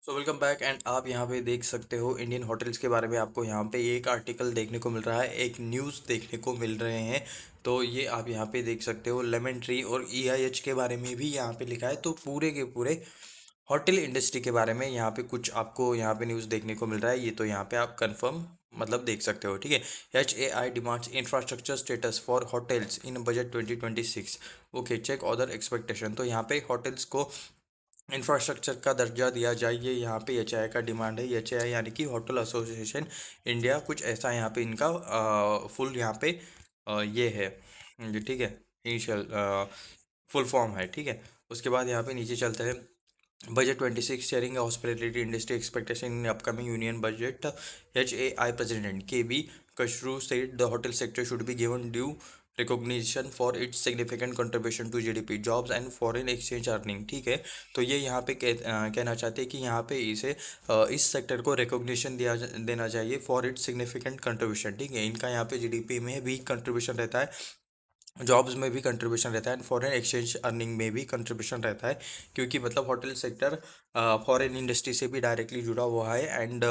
So welcome back and आप यहाँ पे देख सकते हो इंडियन होटल्स के बारे में आपको यहाँ पे एक आर्टिकल देखने को मिल रहा है, एक न्यूज़ देखने को मिल रहे हैं। तो ये आप यहाँ पे देख सकते हो लेमन ट्री और EIH के बारे में भी यहाँ पे लिखा है। तो पूरे के पूरे होटल इंडस्ट्री के बारे में यहाँ पे कुछ आपको यहाँ पे न्यूज़ देखने को मिल रहा है। ये तो यहाँ पे आप कंफर्म मतलब देख सकते हो, ठीक है। HAI demands infrastructure status for hotels in budget 2026। Okay, check other expectation. तो यहाँ पे होटल्स को इंफ्रास्ट्रक्चर का दर्जा दिया जाए, ये यहाँ पे HAI का डिमांड है। HAI यानी कि होटल एसोसिएशन इंडिया, कुछ ऐसा यहाँ पे इनका फुल यहाँ पे ये है, ये ठीक है, इनिशियल फुल फॉर्म है, ठीक है। उसके बाद यहाँ पे नीचे चलते हैं। Budget 26 sharing hospitality industry expectation in upcoming union budget. HAI president KB Kashru said the hotel sector should be given due recognition for its significant contribution to GDP, jobs and foreign exchange earning। ठीक है। तो ये यहाँ पे कहना चाहते हैं कि यहाँ पे इसे इस सेक्टर को रिकॉग्निशन देना चाहिए फॉर इट्स सिग्निफिकेंट कंट्रीब्यूशन। ठीक है, इनका यहाँ पे GDP में भी कंट्रीब्यूशन रहता है, जॉब्स में भी कंट्रीब्यूशन रहता है एंड फॉरेन एक्सचेंज अर्निंग में भी कंट्रीब्यूशन रहता है। क्योंकि मतलब होटल सेक्टर फॉरेन इंडस्ट्री से भी डायरेक्टली जुड़ा हुआ है एंड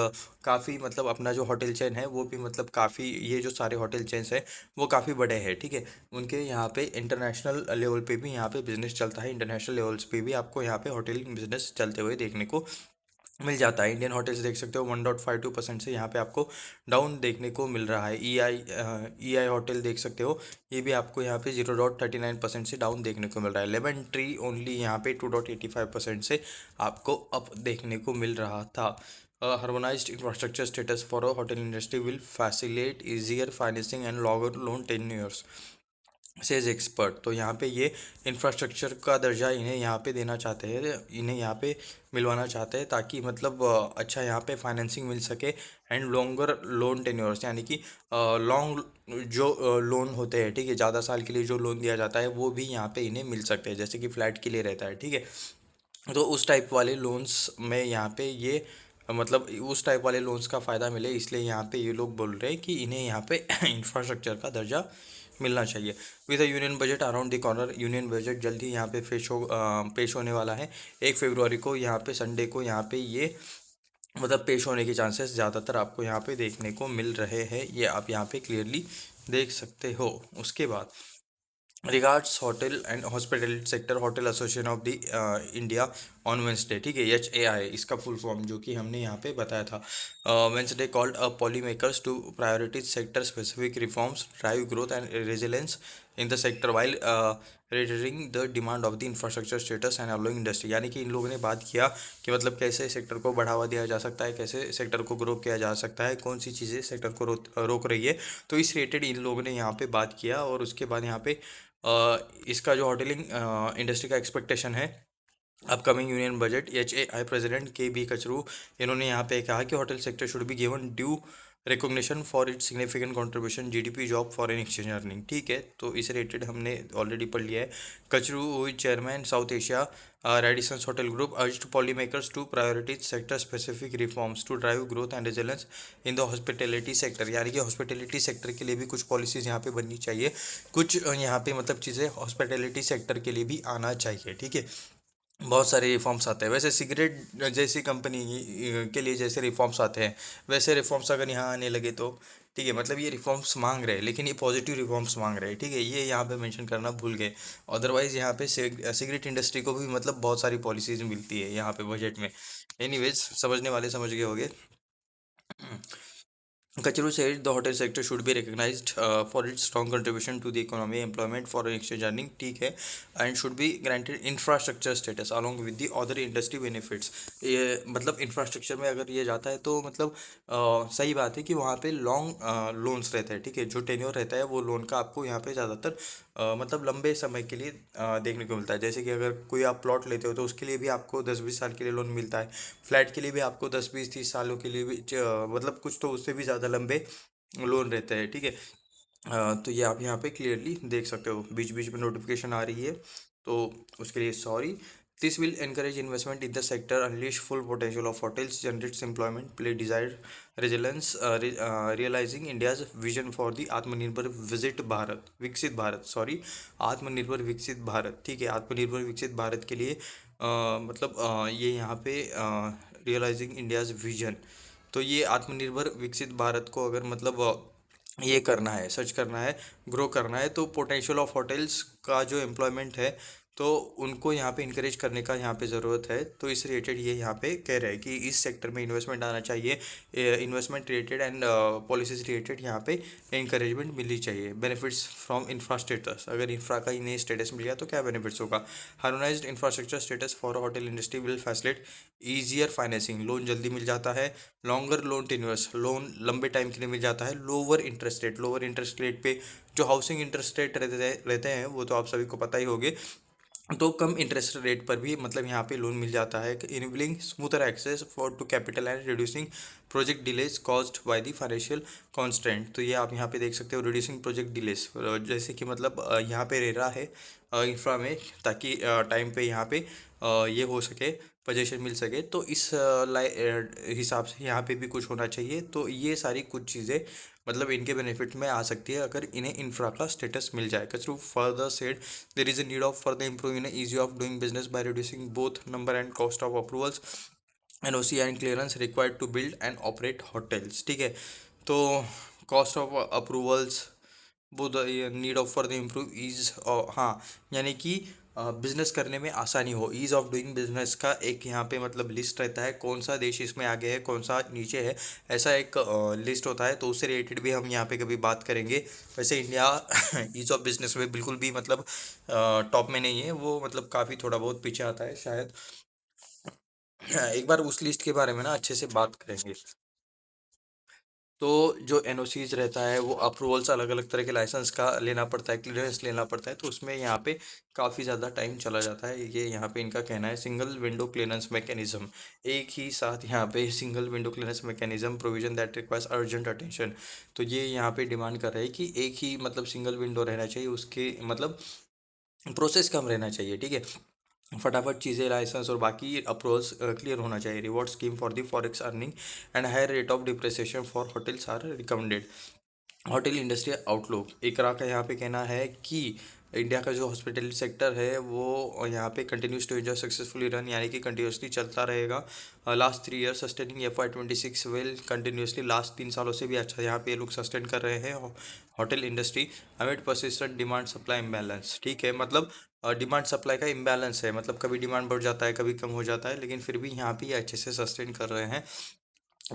काफ़ी मतलब अपना जो होटल चेन है वो भी मतलब काफ़ी, ये जो सारे होटल चेन्स हैं वो काफ़ी बड़े हैं, ठीक है। उनके यहाँ पे इंटरनेशनल लेवल पे भी यहाँ पे बिजनेस चलता है, इंटरनेशनल लेवल्स पे भी आपको यहाँ पे होटलिंग बिजनेस चलते हुए देखने को मिल जाता है। इंडियन होटल्स देख सकते हो 1.52% से यहाँ पे आपको डाउन देखने को मिल रहा है। EI होटल देख सकते हो, ये भी आपको यहाँ पे 0.39% से डाउन देखने को मिल रहा है। लेमन ट्री ओनली यहाँ पे 2.85% से आपको अप देखने को मिल रहा था। Harmonised infrastructure status for a hotel industry will facilitate easier financing and longer loan tenures says expert. तो यहाँ पे ये इंफ्रास्ट्रक्चर का दर्जा इन्हें यहाँ पे देना चाहते हैं, इन्हें यहाँ पे मिलवाना चाहते हैं, ताकि मतलब अच्छा यहाँ पे फाइनेंसिंग मिल सके एंड लॉन्गर लोन टेन्योर्स, यानी कि लॉन्ग जो लोन होते हैं, ठीक है, ज़्यादा साल के लिए जो लोन दिया जाता है वो भी यहाँ पे इन्हें मिल सकते हैं, जैसे कि फ्लैट के लिए रहता है, ठीक है। तो उस टाइप वाले लोन्स में यहाँ पे ये मतलब उस टाइप वाले लोन्स का फ़ायदा मिले, इसलिए यहाँ पे ये लोग बोल रहे हैं कि इन्हें यहाँ पे इंफ्रास्ट्रक्चर का दर्जा मिलना चाहिए। With the union budget around the corner, union budget जल्द ही यहाँ पे पेश होने वाला है। 1 फरवरी को यहाँ पे संडे को यहाँ पे ये मतलब पेश होने के चांसेस ज़्यादातर आपको यहाँ पे देखने को मिल रहे हैं, ये आप यहाँ पे क्लियरली देख सकते हो। उसके बाद regards hotel and hospitality sector hotel association of the India on Wednesday, ठीक है, HAI इसका फुल फॉर्म जो कि हमने यहाँ पे बताया था। Wednesday called a policymakers to prioritise sector specific reforms drive growth and resilience in the sector while reiterating the demand of the infrastructure status and allowing industry. यानी कि इन लोगों ने बात किया कि मतलब कैसे सेक्टर को बढ़ावा दिया जा सकता है, कैसे सेक्टर को ग्रो किया जा सकता है, कौन सी चीज़ें सेक्टर को रोक रही है। तो इस रिलेटेड इन लोगों ने यहाँ पे बात किया और उसके बाद यहाँ पे इसका जो होटलिंग इंडस्ट्री का एक्सपेक्टेशन है upcoming union budget. HAI president KB Kachru, इन्होंने यहाँ पे कहा कि hotel sector should be given due recognition for its significant contribution GDP, job, foreign exchange earning, ठीक है। तो इस रिलेटेड हमने ऑलरेडी पढ़ लिया है। Kachru chairman South Asia Radisson hotel group urged policymakers to prioritise sector specific reforms to drive growth and resilience in the hospitality sector. यानी कि हॉस्पिटैलिटी सेक्टर के लिए भी कुछ पॉलिसीज़ यहाँ पे बननी चाहिए, कुछ यहाँ पे मतलब चीज़ें हॉस्पिटैलिटी सेक्टर के लिए भी आना चाहिए, ठीक है। बहुत सारे रिफॉर्म्स आते हैं, वैसे सिगरेट जैसी कंपनी के लिए जैसे रिफॉर्म्स आते हैं वैसे रिफॉर्म्स अगर यहाँ आने लगे तो ठीक है, मतलब ये रिफॉर्म्स मांग रहे हैं लेकिन ये पॉजिटिव रिफॉर्म्स मांग रहे हैं, ठीक है, ये यहाँ पे मेंशन करना भूल गए। अदरवाइज़ यहाँ पे सिगरेट इंडस्ट्री को भी मतलब बहुत सारी पॉलिसीज मिलती है यहाँ पे बजट में। एनीवेज, समझने वाले समझ गए होंगे। Kachru said the hotel sector should be recognized for its strong contribution to the economy, employment, foreign exchange earning, ठीक है, and should be granted infrastructure status along with the other industry benefits। ये मतलब infrastructure में अगर ये जाता है तो मतलब सही बात है कि वहाँ पे लॉन्ग लोन्स रहते हैं, ठीक है, जो टेन्योर रहता है वो लोन का आपको यहाँ पे ज़्यादातर मतलब लंबे समय के लिए देखने को मिलता है। जैसे कि अगर कोई आप प्लॉट लेते हो तो उसके लिए भी आपको 10-20 साल के लिए लोन मिलता है, फ्लैट के लिए भी आपको 10-20-30 सालों के लिए भी मतलब कुछ तो उससे भी ज़्यादा लंबे लोन रहते हैं, ठीक है। तो ये आप यहाँ पे क्लियरली देख सकते हो, बीच बीच में नोटिफिकेशन आ रही है तो उसके लिए sorry. This will encourage investment in the sector, unleash full potential of hotels, generates employment, play desired resilience, realizing India's vision for the आत्मनिर्भर विजिट भारत विकसित भारत सॉरी आत्मनिर्भर विकसित भारत, ठीक है, आत्मनिर्भर विकसित भारत के लिए मतलब ये यहाँ पे रियलाइजिंग इंडियाज़ विजन। तो ये आत्मनिर्भर विकसित भारत को अगर मतलब ये करना है, सर्च करना है, ग्रो करना है, तो पोटेंशियल ऑफ होटल्स का जो एम्प्लॉयमेंट है, तो उनको यहाँ पे इंकरेज करने का यहाँ पे ज़रूरत है। तो इस रिलेटेड ये यहाँ पे कह रहे हैं कि इस सेक्टर में इन्वेस्टमेंट आना चाहिए। Investment related and policies related यहाँ पे इंकरेजमेंट मिलनी चाहिए। बेनिफिट्स फ्रॉम इंफ्रा स्टेटस, अगर इंफ्रा का इन्हें स्टेटस मिल गया तो क्या बेनिफिट्स होगा। Harmonised infrastructure status for hotel industry will facilitate easier financing, loan जल्दी मिल जाता है। लॉन्गर लोन टेन्योर्स, लोन लंबे टाइम के लिए मिल जाता है। लोअर इंटरेस्ट रेट पे जो हाउसिंग इंटरेस्ट रेट रहते हैं वो तो आप सभी को पता ही होंगे। तो कम इंटरेस्ट रेट पर भी मतलब यहाँ पे लोन मिल जाता है। Enabling smoother access for to capital and reducing project delays caused by the financial constant. तो ये आप यहाँ पे देख सकते हो, रिड्यूसिंग प्रोजेक्ट डिलेज, जैसे कि मतलब यहाँ पे रह रहा है इंफ्रा में, ताकि टाइम पे यहाँ पे ये हो सके, पोजीशन मिल सके। तो इस हिसाब से यहाँ पे भी कुछ होना चाहिए। तो ये सारी कुछ चीज़ें मतलब इनके बेनिफिट में आ सकती है अगर इन्हें इंफ्रा का स्टेटस मिल जाए। Through further said there is a need of further improving the ease of doing business by reducing both number and cost of approvals, NOC and clearance required to build and operate hotels। ठीक है, तो cost of approvals, वो need of for the improve ease, हाँ, यानी कि business करने में आसानी हो। ईज ऑफ डूइंग बिजनेस का एक यहाँ पे मतलब लिस्ट रहता है, कौन सा देश इसमें आगे है, कौन सा नीचे है, ऐसा एक लिस्ट होता है। तो उससे रिलेटेड भी हम यहाँ पे कभी बात करेंगे। वैसे इंडिया ईज ऑफ बिजनेस में बिल्कुल भी मतलब टॉप में नहीं है, वो मतलब काफ़ी थोड़ा बहुत पीछे आता है शायद। एक बार उस लिस्ट के बारे में ना अच्छे से बात करेंगे। तो जो एनओसीज रहता है वो अप्रूवल्स, अलग अलग तरह के लाइसेंस का लेना पड़ता है, क्लियरेंस लेना पड़ता है, तो उसमें यहाँ पे काफ़ी ज़्यादा टाइम चला जाता है। ये यहाँ पे इनका कहना है। सिंगल विंडो क्लियरेंस मैकेनिज्म, एक ही साथ यहाँ पे single window clearance mechanism provision that requires urgent attention. तो ये यहाँ पे डिमांड कर रहे हैं कि एक ही मतलब सिंगल विंडो रहना चाहिए, उसके मतलब प्रोसेस कम रहना चाहिए। ठीक है, फटाफट चीज़ें, लाइसेंस और बाकी अप्रूवल्स क्लियर होना चाहिए। Reward scheme for the forex earning and higher rate of depreciation for hotels are recommended. Hotel industry outlook, ICRA का यहाँ पे कहना है कि इंडिया का जो हॉस्पिटलिटी सेक्टर है वो यहाँ पे continuous to enjoy successfully run, यानी कि कंटिन्यूसली चलता रहेगा। Last 3 year sustaining FY26 well continuously, last 3 सालों से भी अच्छा यहाँ पे ये लोग सस्टेन कर रहे हैं hotel industry amid persistent demand supply imbalance. ठीक है, मतलब डिमांड सप्लाई का इम्बैलेंस है, मतलब कभी डिमांड बढ़ जाता है, कभी कम हो जाता है, लेकिन फिर भी यहाँ पे ये अच्छे से सस्टेन कर रहे हैं।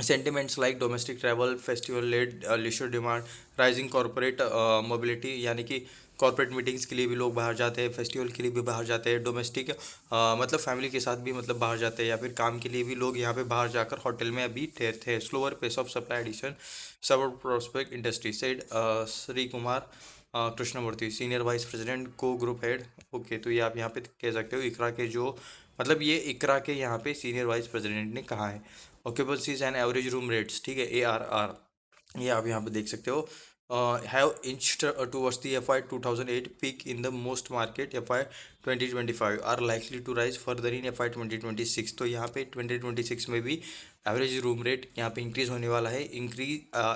Sentiments like domestic travel, festival led leisure demand, rising corporate mobility, यानी कि कॉरपोरेट मीटिंग्स के लिए भी लोग बाहर जाते हैं, फेस्टिवल के लिए भी बाहर जाते हैं, डोमेस्टिक मतलब फैमिली के साथ भी मतलब बाहर जाते हैं, या फिर काम के लिए भी लोग यहाँ पे बाहर जाकर होटल में अभी ठहरते हैं। Slower pace of supply addition sub prospect industry said Shri Kumar Krishnamurthy, senior vice president co group head. Okay, तो ये आप यहाँ पे कह सकते हो इकरा के जो मतलब ये इकरा के यहाँ पे सीनियर वाइस प्रेसिडेंट ने कहा है। Occupancies and average room rates, ठीक है, ARR, ये आप यहाँ पे देख सकते हो। Have inched towards the FY 2008 peak in the most market, FY 2025 are likely to rise further in FY 2026। तो यहाँ पे 2026 में भी एवरेज रूम रेट यहाँ पे इंक्रीज होने वाला है।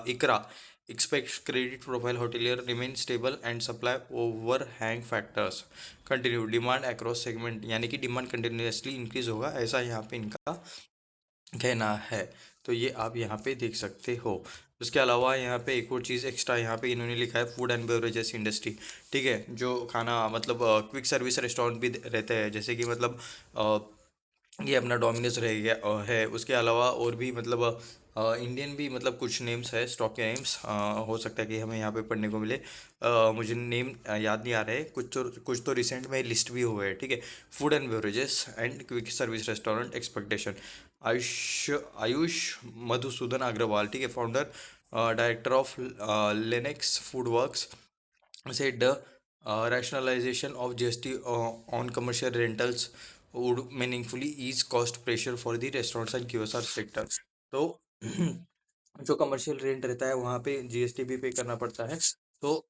इकरा expects credit profile hotelier remain stable and supply overhang factors continue demand across segment, यानी कि डिमांड कंटिन्यूसली इंक्रीज होगा, ऐसा यहाँ पे इनका कहना है। तो ये आप यहाँ पे देख सकते हो। उसके अलावा यहाँ पे एक और चीज़ एक्स्ट्रा यहाँ पे इन्होंने लिखा है, फूड एंड बेवरेजेस इंडस्ट्री। ठीक है, जो खाना मतलब क्विक सर्विस रेस्टोरेंट भी रहते हैं, जैसे कि मतलब अ, ये अपना डोमिनोज रह गया है। उसके अलावा और भी मतलब इंडियन भी मतलब कुछ नेम्स है, स्टॉक के नेम्स हो सकता है कि हमें यहाँ पे पढ़ने को मिले। मुझे नेम याद नहीं आ रहे, कुछ तो रिसेंट में लिस्ट भी हुए हैं। ठीक है, food and beverages and quick service restaurant expectation, Ayush Ayush Madhusudan Agarwal, ठीक है, founder director of Lenexis foodworks, said the rationalization of GST on commercial rentals would meaningfully ease cost pressure for the restaurants and QSR sector। तो जो commercial rent रहता है वहाँ पे GST भी पे करना पड़ता है। तो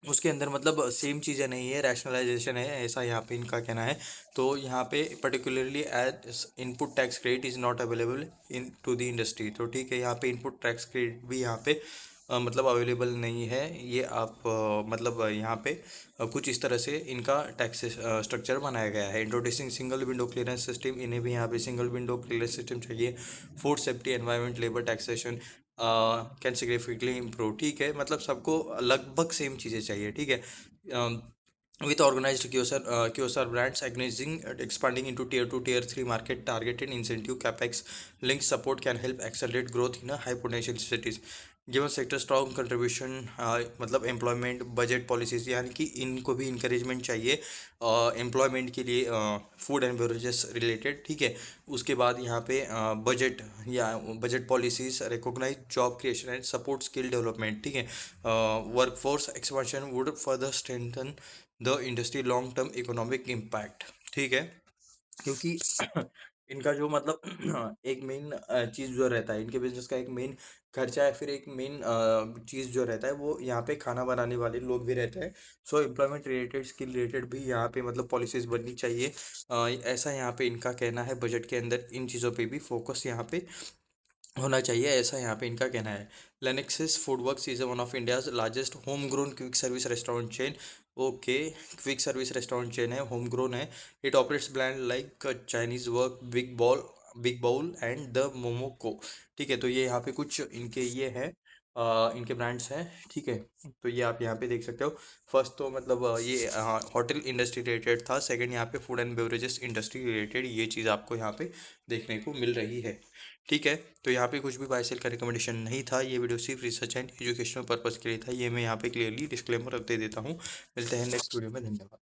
उसके अंदर मतलब सेम चीज़ें नहीं है, रैशनलाइजेशन है, ऐसा यहाँ पे इनका कहना है। तो यहाँ पे particularly as input tax credit is not available in to the industry. तो ठीक है, यहाँ पे इनपुट टैक्स क्रेडिट भी यहाँ पे मतलब अवेलेबल नहीं है। ये आप मतलब यहाँ पे कुछ इस तरह से इनका टैक्स स्ट्रक्चर बनाया गया है। Introducing single window clearance system, इन्हें भी यहाँ पे सिंगल विंडो क्लियरेंस सिस्टम चाहिए। Food safety, environment, labour, taxation can significantly improve. ठीक है, मतलब सबको लगभग सेम चीज़ें चाहिए। ठीक है, with organized QSR brands acknowledging expanding into tier 2 tier 3 market, targeted incentive capex linked support can help accelerate growth in a high potential cities, given sector strong contribution. मतलब एम्प्लॉयमेंट, बजट पॉलिसीज, यानी कि इनको भी encouragement चाहिए employment के लिए, food and beverages related. ठीक है, उसके बाद यहाँ पे बजट या budget policies recognise job creation and support skill development. ठीक है, workforce expansion would further strengthen the industry long term economic impact. ठीक है, क्योंकि इनका जो मतलब एक मेन चीज़ जो रहता है इनके बिजनेस का, एक मेन खर्चा है, फिर एक मेन चीज़ जो रहता है वो यहाँ पे खाना बनाने वाले लोग भी रहते हैं। सो एम्प्लॉयमेंट रिलेटेड, स्किल रिलेटेड भी यहाँ पे मतलब पॉलिसीज बननी चाहिए। ऐसा यहाँ पे इनका कहना है। बजट के अंदर इन चीज़ों पे भी फोकस यहाँ पे होना चाहिए, ऐसा यहाँ पे इनका कहना है। Lenexis Foodworks is one of India's largest homegrown quick service restaurant chain. Okay, quick service restaurant chain है, होम ग्रोन है। It operates brand like Chinese wok, big bowl and the Momoco. ठीक है, तो ये यहाँ पे कुछ इनके ये हैं, इनके ब्रांड्स हैं। ठीक है, तो ये आप यहाँ पे देख सकते हो। फर्स्ट तो मतलब ये होटल इंडस्ट्री रिलेटेड था। सेकंड यहाँ पे food and beverages industry related ये चीज़ आपको यहाँ पे देखने को मिल रही है। ठीक है, तो यहाँ पे कुछ भी बाय सेल का रिकमेंडेशन नहीं था। ये वीडियो सिर्फ रिसर्च एंड एजुकेशनल पर्पज़ के लिए था। ये मैं यहाँ पे क्लियरली डिस्क्लेमर दे देता हूँ। मिलते हैं नेक्स्ट वीडियो में, धन्यवाद।